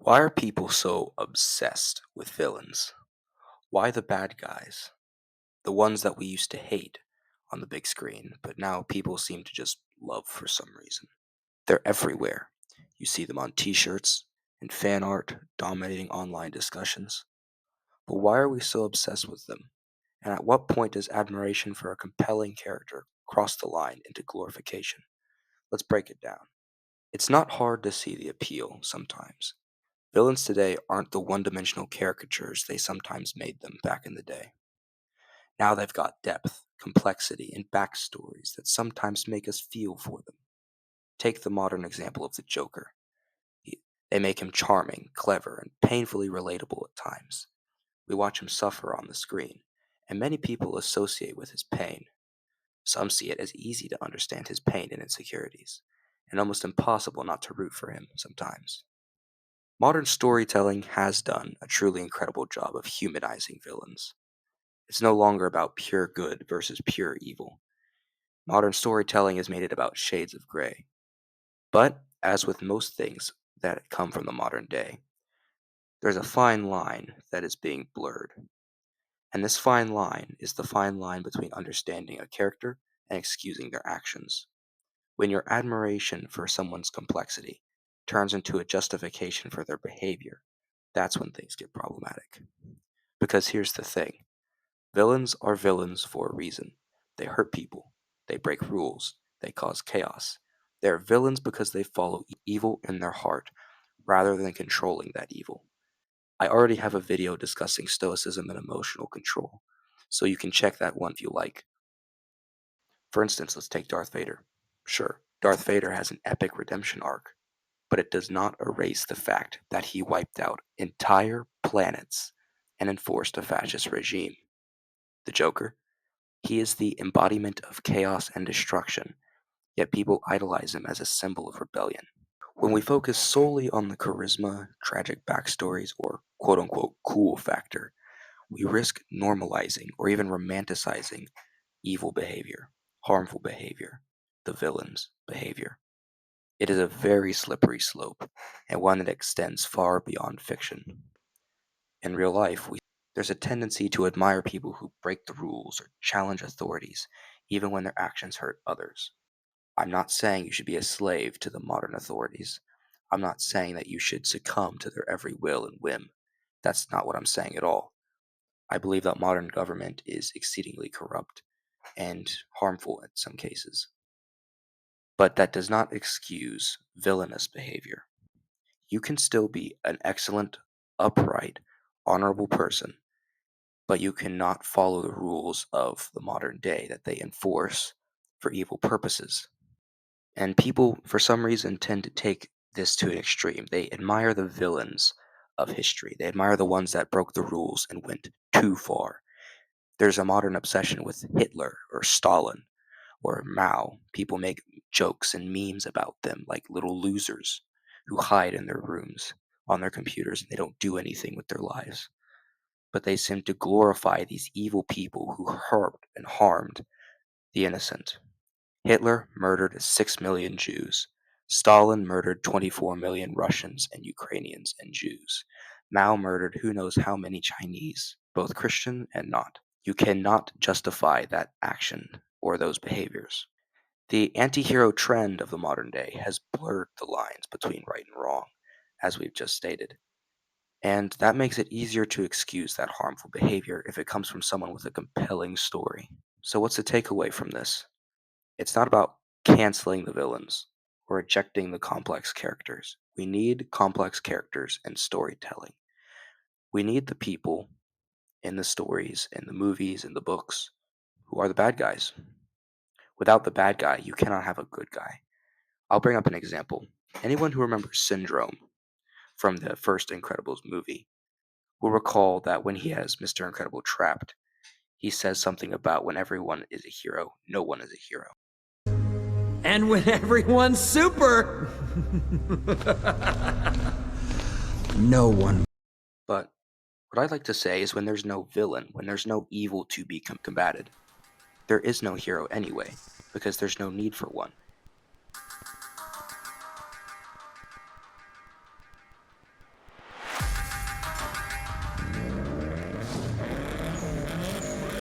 Why are people so obsessed with villains? Why the bad guys? The ones that we used to hate on the big screen, but now people seem to just love for some reason. They're everywhere. You see them on t shirts and fan art dominating online discussions. But why are we so obsessed with them? And at what point does admiration for a compelling character cross the line into glorification? Let's break it down. It's not hard to see the appeal sometimes. Villains today aren't the one dimensional caricatures they sometimes made them back in the day. Now they've got depth, complexity, and backstories that sometimes make us feel for them. Take the modern example of the Joker. They make him charming, clever, and painfully relatable at times. We watch him suffer on the screen, and many people associate with his pain. Some see it as easy to understand his pain and insecurities, and almost impossible not to root for him sometimes. Modern storytelling has done a truly incredible job of humanizing villains. It's no longer about pure good versus pure evil. Modern storytelling has made it about shades of gray. But, as with most things that come from the modern day, there's a fine line that is being blurred. And this fine line is the fine line between understanding a character and excusing their actions. When your admiration for someone's complexity turns into a justification for their behavior, that's when things get problematic. Because here's the thing: villains are villains for a reason. They hurt people, they break rules, they cause chaos. They're villains because they follow evil in their heart rather than controlling that evil. I already have a video discussing stoicism and emotional control, so you can check that one if you like. For instance, let's take Darth Vader. Sure, Darth Vader has an epic redemption arc, but it does not erase the fact that he wiped out entire planets and enforced a fascist regime. The Joker, he is the embodiment of chaos and destruction, yet people idolize him as a symbol of rebellion. When we focus solely on the charisma, tragic backstories, or quote unquote cool factor, we risk normalizing or even romanticizing evil behavior, harmful behavior, the villain's behavior. It is a very slippery slope, and one that extends far beyond fiction. In real life, there's a tendency to admire people who break the rules or challenge authorities, even when their actions hurt others. I'm not saying you should be a slave to the modern authorities. I'm not saying that you should succumb to their every will and whim. That's not what I'm saying at all. I believe that modern government is exceedingly corrupt and harmful in some cases. But that does not excuse villainous behavior. You can still be an excellent, upright, honorable person, but you cannot follow the rules of the modern day that they enforce for evil purposes. And people, for some reason, tend to take this to an extreme. They admire the villains of history, they admire the ones that broke the rules and went too far. There's a modern obsession with Hitler or Stalin or Mao. People make jokes and memes about them like little losers who hide in their rooms on their computers and they don't do anything with their lives. But they seem to glorify these evil people who hurt and harmed the innocent. Hitler murdered 6 million Jews. Stalin murdered 24 million Russians and Ukrainians and Jews. Mao murdered who knows how many Chinese, both Christian and not. You cannot justify that action or those behaviors. The anti hero trend of the modern day has blurred the lines between right and wrong, as we've just stated. And that makes it easier to excuse that harmful behavior if it comes from someone with a compelling story. So, what's the takeaway from this? It's not about canceling the villains or rejecting the complex characters. We need complex characters and storytelling. We need the people in the stories, in the movies, in the books who are the bad guys. Without the bad guy, you cannot have a good guy. I'll bring up an example. Anyone who remembers Syndrome from the first Incredibles movie will recall that when he has Mr. Incredible trapped, he says something about when everyone is a hero, no one is a hero. And when everyone's super, no one. But what I'd like to say is when there's no villain, when there's no evil to be combated, there is no hero anyway, because there's no need for one.